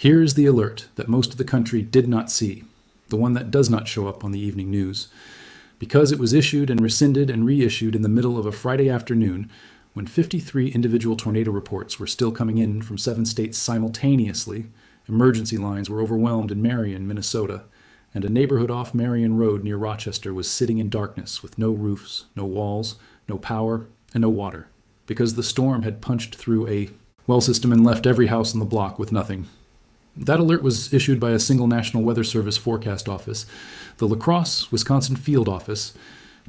Here's the alert that most of the country did not see, the one that does not show up on the evening news. Because it was issued and rescinded and reissued in the middle of a Friday afternoon, when 53 individual tornado reports were still coming in from 7 states simultaneously, emergency lines were overwhelmed in Marion, Minnesota, and a neighborhood off Marion Road near Rochester was sitting in darkness with no roofs, no walls, no power, and no water, because the storm had punched through a well system and left every house on the block with nothing. That alert was issued by a single National Weather Service forecast office, the La Crosse, Wisconsin Field Office,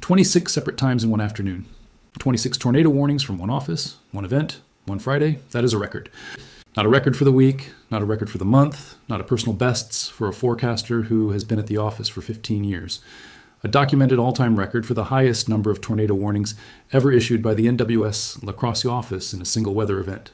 26 separate times in one afternoon. 26 tornado warnings from one office, one event, one Friday. That is a record. Not a record for the week, not a record for the month, not a personal bests for a forecaster who has been at the office for 15 years. A documented all-time record for the highest number of tornado warnings ever issued by the NWS La Crosse office in a single weather event.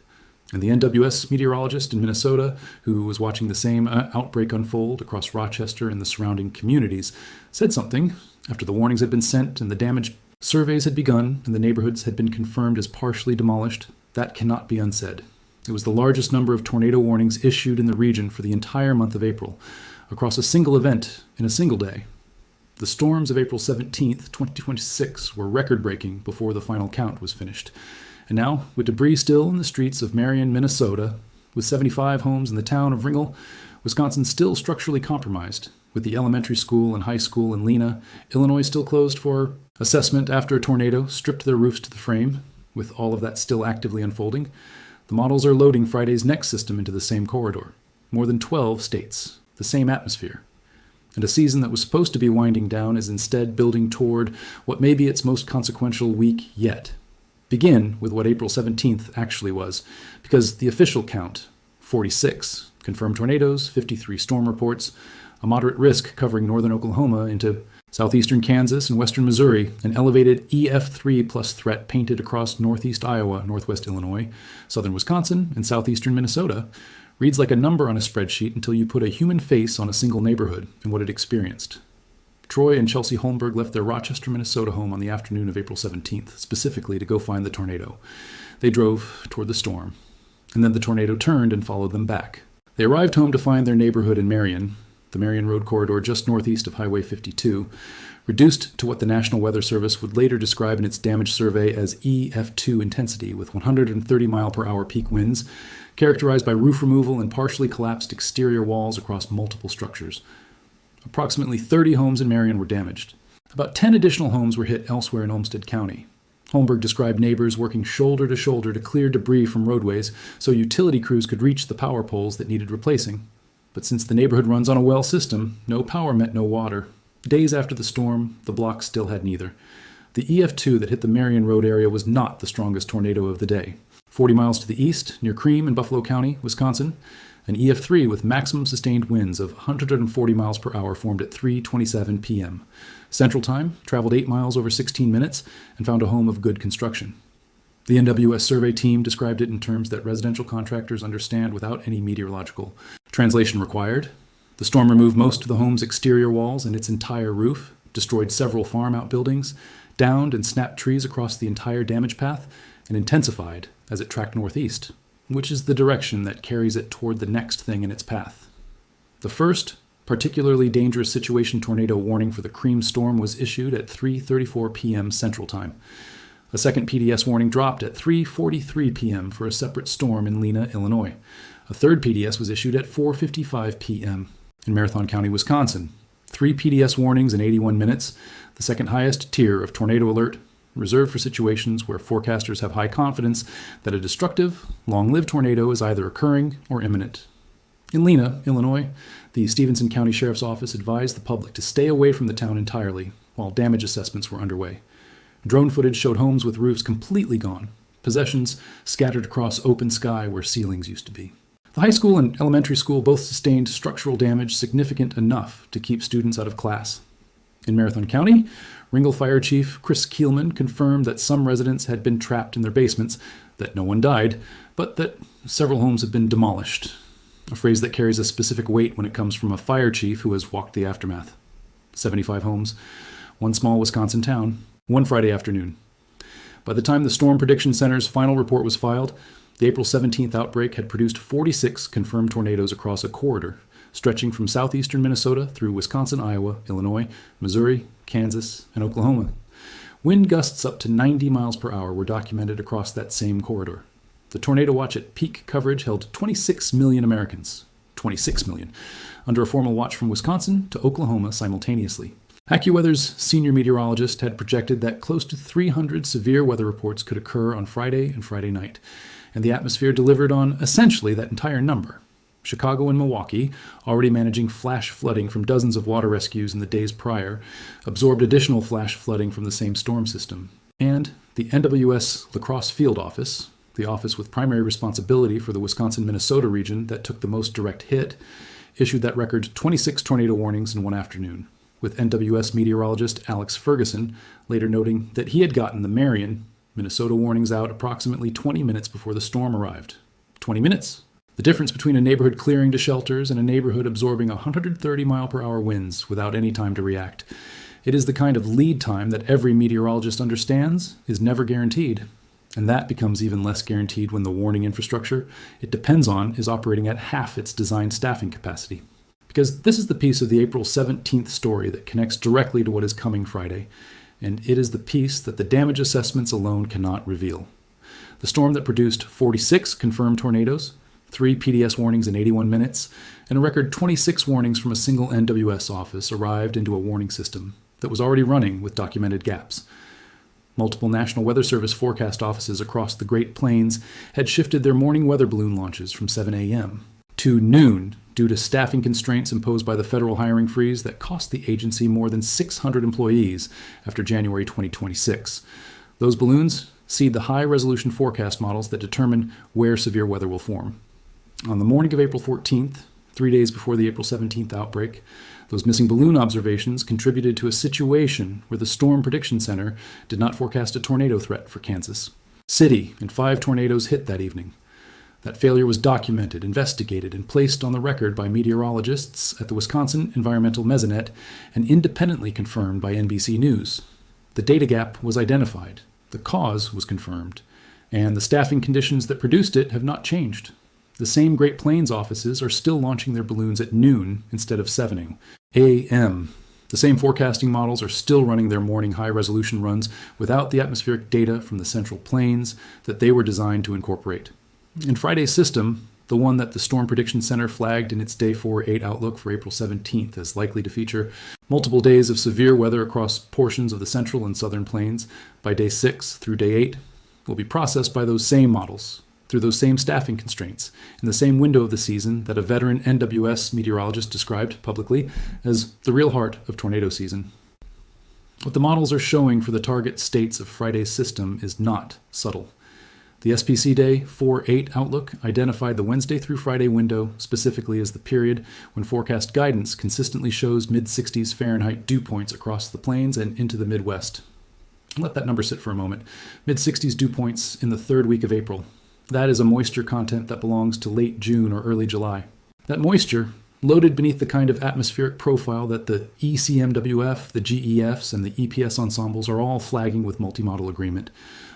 And the NWS meteorologist in Minnesota, who was watching the same outbreak unfold across Rochester and the surrounding communities, said something after the warnings had been sent and the damage surveys had begun and the neighborhoods had been confirmed as partially demolished. That cannot be unsaid. It was the largest number of tornado warnings issued in the region for the entire month of April, across a single event in a single day. The storms of April 17th, 2026 were record-breaking before the final count was finished. And now, with debris still in the streets of Marion, Minnesota, with 75 homes in the town of Ringel, Wisconsin still structurally compromised, with the elementary school and high school in Lena, Illinois still closed for assessment after a tornado stripped their roofs to the frame, with all of that still actively unfolding, the models are loading Friday's next system into the same corridor. More than 12 states, the same atmosphere. And a season that was supposed to be winding down is instead building toward what may be its most consequential week yet. Begin with what April 17th actually was, because the official count, 46, confirmed tornadoes, 53 storm reports, a moderate risk covering northern Oklahoma into southeastern Kansas and western Missouri, an elevated EF3 plus threat painted across northeast Iowa, northwest Illinois, southern Wisconsin, and southeastern Minnesota, reads like a number on a spreadsheet until you put a human face on a single neighborhood and what it experienced. Troy and Chelsea Holmberg left their Rochester, Minnesota home on the afternoon of April 17th, specifically to go find the tornado. They drove toward the storm, and then the tornado turned and followed them back. They arrived home to find their neighborhood in Marion, the Marion Road corridor just northeast of Highway 52, reduced to what the National Weather Service would later describe in its damage survey as EF2 intensity, with 130 mile per hour peak winds, characterized by roof removal and partially collapsed exterior walls across multiple structures. Approximately 30 homes in Marion were damaged. About 10 additional homes were hit elsewhere in Olmsted County. Holmberg described neighbors working shoulder to shoulder to clear debris from roadways so utility crews could reach the power poles that needed replacing. But since the neighborhood runs on a well system, no power meant no water. Days after the storm, the block still had neither. The EF2 that hit the Marion Road area was not the strongest tornado of the day. 40 miles to the east, near Cream in Buffalo County, Wisconsin, an EF3 with maximum sustained winds of 140 miles per hour formed at 3:27 p.m. Central Time, traveled 8 miles over 16 minutes, and found a home of good construction. The NWS survey team described it in terms that residential contractors understand without any meteorological translation required. The storm removed most of the home's exterior walls and its entire roof, destroyed several farm outbuildings, downed and snapped trees across the entire damage path, and intensified as it tracked northeast, which is the direction that carries it toward the next thing in its path. The first, particularly dangerous situation tornado warning for the Cream storm was issued at 3:34 p.m. Central Time. A second PDS warning dropped at 3:43 p.m. for a separate storm in Lena, Illinois. A third PDS was issued at 4:55 p.m. in Marathon County, Wisconsin. 3 PDS warnings in 81 minutes, the second highest tier of tornado alert, reserved for situations where forecasters have high confidence that a destructive, long-lived tornado is either occurring or imminent. In Lena, Illinois, the Stevenson County Sheriff's Office advised the public to stay away from the town entirely while damage assessments were underway. Drone footage showed homes with roofs completely gone, possessions scattered across open sky where ceilings used to be. The high school and elementary school both sustained structural damage significant enough to keep students out of class. In Marathon County, Ringel Fire Chief Chris Kielman confirmed that some residents had been trapped in their basements, that no one died, but that several homes had been demolished, a phrase that carries a specific weight when it comes from a fire chief who has walked the aftermath. 75 homes, one small Wisconsin town, one Friday afternoon. By the time the Storm Prediction Center's final report was filed, The April 17th outbreak had produced 46 confirmed tornadoes across a corridor, stretching from southeastern Minnesota through Wisconsin, Iowa, Illinois, Missouri, Kansas, and Oklahoma. Wind gusts up to 90 miles per hour were documented across that same corridor. The tornado watch at peak coverage held 26 million Americans, 26 million, under a formal watch from Wisconsin to Oklahoma simultaneously. AccuWeather's senior meteorologist had projected that close to 300 severe weather reports could occur on Friday and Friday night, and the atmosphere delivered on essentially that entire number. Chicago and Milwaukee, already managing flash flooding from dozens of water rescues in the days prior, absorbed additional flash flooding from the same storm system. And the NWS La Crosse Field Office, the office with primary responsibility for the Wisconsin-Minnesota region that took the most direct hit, issued that record 26 tornado warnings in one afternoon, with NWS meteorologist Alex Ferguson later noting that he had gotten the Marion, Minnesota warnings out approximately 20 minutes before the storm arrived. 20 minutes! The difference between a neighborhood clearing to shelters and a neighborhood absorbing 130 mile per hour winds without any time to react. It is the kind of lead time that every meteorologist understands is never guaranteed. And that becomes even less guaranteed when the warning infrastructure it depends on is operating at half its designed staffing capacity. Because this is the piece of the April 17th story that connects directly to what is coming Friday, and it is the piece that the damage assessments alone cannot reveal. The storm that produced 46 confirmed tornadoes, 3 PDS warnings in 81 minutes, and a record 26 warnings from a single NWS office arrived into a warning system that was already running with documented gaps. Multiple National Weather Service forecast offices across the Great Plains had shifted their morning weather balloon launches from 7 a.m. to noon due to staffing constraints imposed by the federal hiring freeze that cost the agency more than 600 employees after January 2026. Those balloons seed the high-resolution forecast models that determine where severe weather will form. On the morning of April 14th, 3 days before the April 17th outbreak, those missing balloon observations contributed to a situation where the Storm Prediction Center did not forecast a tornado threat for Kansas City, and 5 tornadoes hit that evening. That failure was documented, investigated, and placed on the record by meteorologists at the Wisconsin Environmental Mesonet and independently confirmed by NBC News. The data gap was identified, the cause was confirmed, and the staffing conditions that produced it have not changed. The same Great Plains offices are still launching their balloons at noon instead of 7 a.m. The same forecasting models are still running their morning high-resolution runs without the atmospheric data from the Central Plains that they were designed to incorporate. In Friday's system, the one that the Storm Prediction Center flagged in its Day 4-8 outlook for April 17th as likely to feature multiple days of severe weather across portions of the Central and Southern Plains by Day 6 through Day 8, will be processed by those same models, through those same staffing constraints, in the same window of the season that a veteran NWS meteorologist described publicly as the real heart of tornado season. What the models are showing for the target states of Friday's system is not subtle. The SPC Day 4-8 outlook identified the Wednesday through Friday window specifically as the period when forecast guidance consistently shows mid-60s Fahrenheit dew points across the plains and into the Midwest. Let that number sit for a moment. Mid-60s dew points in the third week of April. That is a moisture content that belongs to late June or early July. That moisture, loaded beneath the kind of atmospheric profile that the ECMWF, the GEFs, and the EPS ensembles are all flagging with multi-model agreement.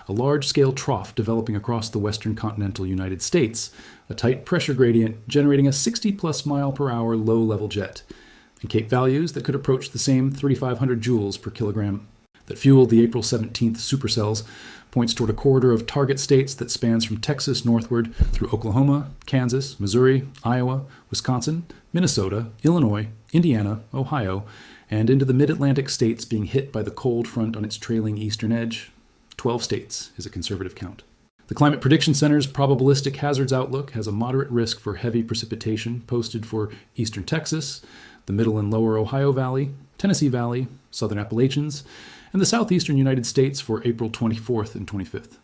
A large-scale trough developing across the western continental United States, a tight pressure gradient generating a 60-plus mile per hour low-level jet, and Cape values that could approach the same 3,500 joules per kilogram that fueled the April 17th supercells points toward a corridor of target states that spans from Texas northward through Oklahoma, Kansas, Missouri, Iowa, Wisconsin, Minnesota, Illinois, Indiana, Ohio, and into the mid-Atlantic states being hit by the cold front on its trailing eastern edge. 12 states is a conservative count. The Climate Prediction Center's probabilistic hazards outlook has a moderate risk for heavy precipitation posted for eastern Texas, the middle and lower Ohio Valley, Tennessee Valley, southern Appalachians, and the southeastern United States for April 24th and 25th.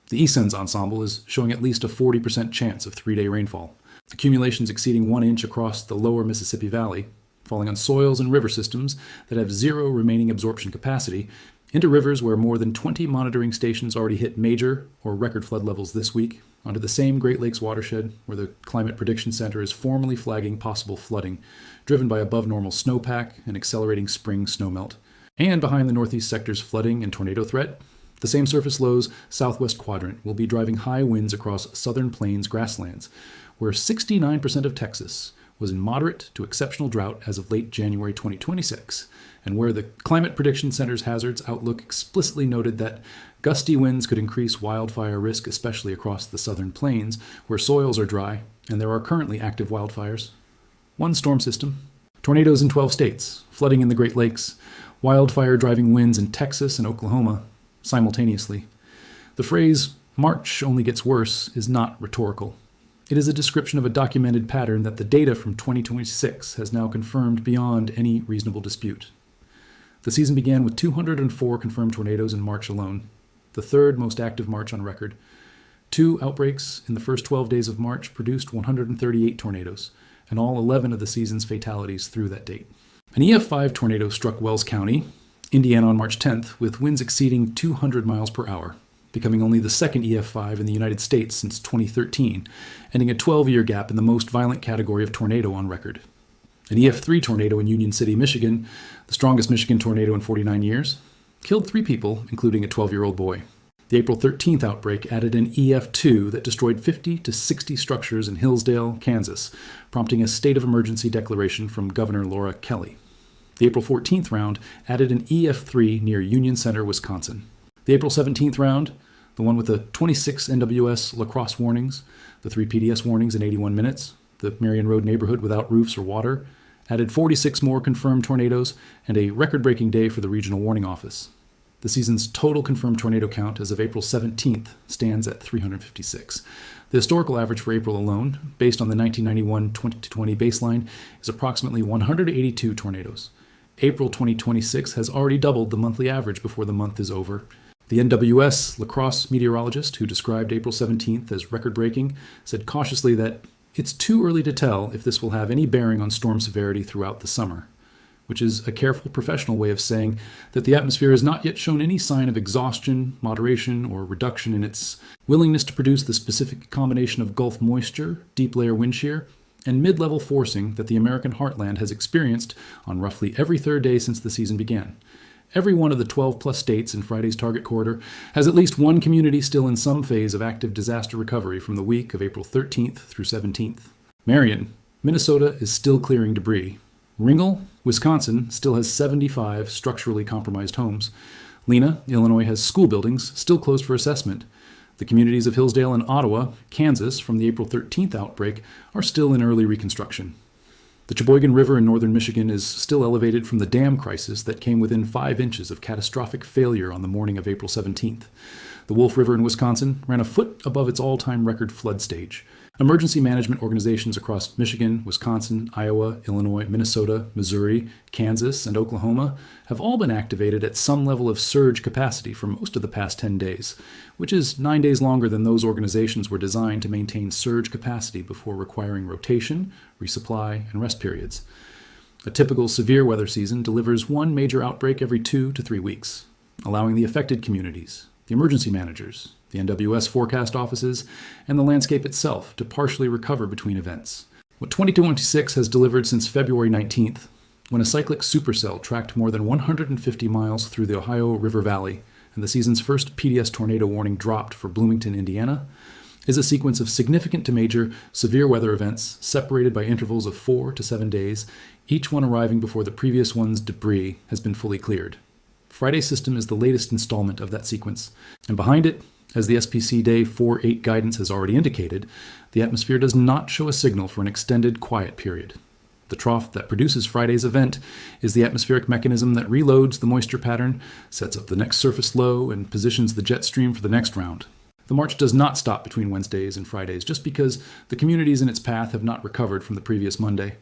The ESENS ensemble is showing at least a 40% chance of 3-day rainfall, accumulations exceeding 1 inch across the lower Mississippi Valley, falling on soils and river systems that have 0 remaining absorption capacity, into rivers where more than 20 monitoring stations already hit major or record flood levels this week, onto the same Great Lakes watershed where the Climate Prediction Center is formally flagging possible flooding, driven by above-normal snowpack and accelerating spring snowmelt. And behind the northeast sector's flooding and tornado threat, The same surface low's southwest quadrant will be driving high winds across southern plains grasslands, where 69% of Texas was in moderate to exceptional drought as of late January 2026, and where the Climate Prediction Center's hazards outlook explicitly noted that gusty winds could increase wildfire risk, especially across the southern plains, where soils are dry and there are currently active wildfires. One storm system, tornadoes in 12 states, flooding in the Great Lakes, wildfire driving winds in Texas and Oklahoma simultaneously. The phrase, "March only gets worse," is not rhetorical. It is a description of a documented pattern that the data from 2026 has now confirmed beyond any reasonable dispute. The season began with 204 confirmed tornadoes in March alone, the third most active March on record. 2 outbreaks in the first 12 days of March produced 138 tornadoes, and all 11 of the season's fatalities through that date. An EF5 tornado struck Wells County, Indiana on March 10th, with winds exceeding 200 miles per hour, becoming only the second EF5 in the United States since 2013, ending a 12-year gap in the most violent category of tornado on record. An EF3 tornado in Union City, Michigan, the strongest Michigan tornado in 49 years, killed 3 people, including a 12-year-old boy. The April 13th outbreak added an EF2 that destroyed 50 to 60 structures in Hillsdale, Kansas, prompting a state of emergency declaration from Governor Laura Kelly. The April 14th round added an EF3 near Union Center, Wisconsin. The April 17th round, the one with the 26 NWS lacrosse warnings, the 3 PDS warnings in 81 minutes, the Marion Road neighborhood without roofs or water, added 46 more confirmed tornadoes and a record-breaking day for the Regional Warning Office. The season's total confirmed tornado count as of April 17th stands at 356. The historical average for April alone, based on the 1991 2020 baseline, is approximately 182 tornadoes. April 2026 has already doubled the monthly average before the month is over. The NWS lacrosse meteorologist who described April 17th as record-breaking said cautiously that it's too early to tell if this will have any bearing on storm severity throughout the summer, which is a careful professional way of saying that the atmosphere has not yet shown any sign of exhaustion, moderation, or reduction in its willingness to produce the specific combination of Gulf moisture, deep layer wind shear, and mid-level forcing that the American heartland has experienced on roughly every third day since the season began. Every one of the 12-plus states in Friday's target corridor has at least one community still in some phase of active disaster recovery from the week of April 13th through 17th. Marion, Minnesota is still clearing debris. Ringgold, Wisconsin still has 75 structurally compromised homes. Lena, Illinois has school buildings still closed for assessment. The communities of Hillsdale and Ottawa, Kansas, from the April 13th outbreak are still in early reconstruction. The Cheboygan River in northern Michigan is still elevated from the dam crisis that came within 5 inches of catastrophic failure on the morning of April 17th. The Wolf River in Wisconsin ran a foot above its all-time record flood stage. Emergency management organizations across Michigan, Wisconsin, Iowa, Illinois, Minnesota, Missouri, Kansas, and Oklahoma have all been activated at some level of surge capacity for most of the past 10 days, which is 9 days longer than those organizations were designed to maintain surge capacity before requiring rotation, resupply, and rest periods. A typical severe weather season delivers one major outbreak every 2 to 3 weeks, allowing the affected communities, the emergency managers, the NWS forecast offices, and the landscape itself to partially recover between events. What 2026 has delivered since February 19th, when a cyclic supercell tracked more than 150 miles through the Ohio River Valley and the season's first PDS tornado warning dropped for Bloomington, Indiana, is a sequence of significant to major severe weather events separated by intervals of 4 to 7 days, each one arriving before the previous one's debris has been fully cleared. Friday's system is the latest installment of that sequence, and behind it, as the SPC Day 4-8 guidance has already indicated, the atmosphere does not show a signal for an extended quiet period. The trough that produces Friday's event is the atmospheric mechanism that reloads the moisture pattern, sets up the next surface low, and positions the jet stream for the next round. The march does not stop between Wednesdays and Fridays just because the communities in its path have not recovered from the previous Monday.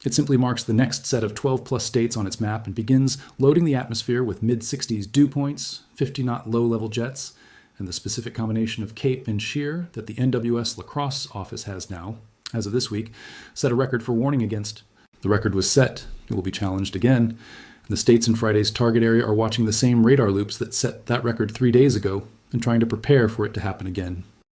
It simply marks the next set of 12-plus states on its map and begins loading the atmosphere with mid-60s dew points, 50-knot low-level jets, and the specific combination of cape and shear that the NWS lacrosse office has now, as of this week, set a record for warning against. The record was set. It will be challenged again. And the states in Friday's target area are watching the same radar loops that set that record 3 days ago and trying to prepare for it to happen again.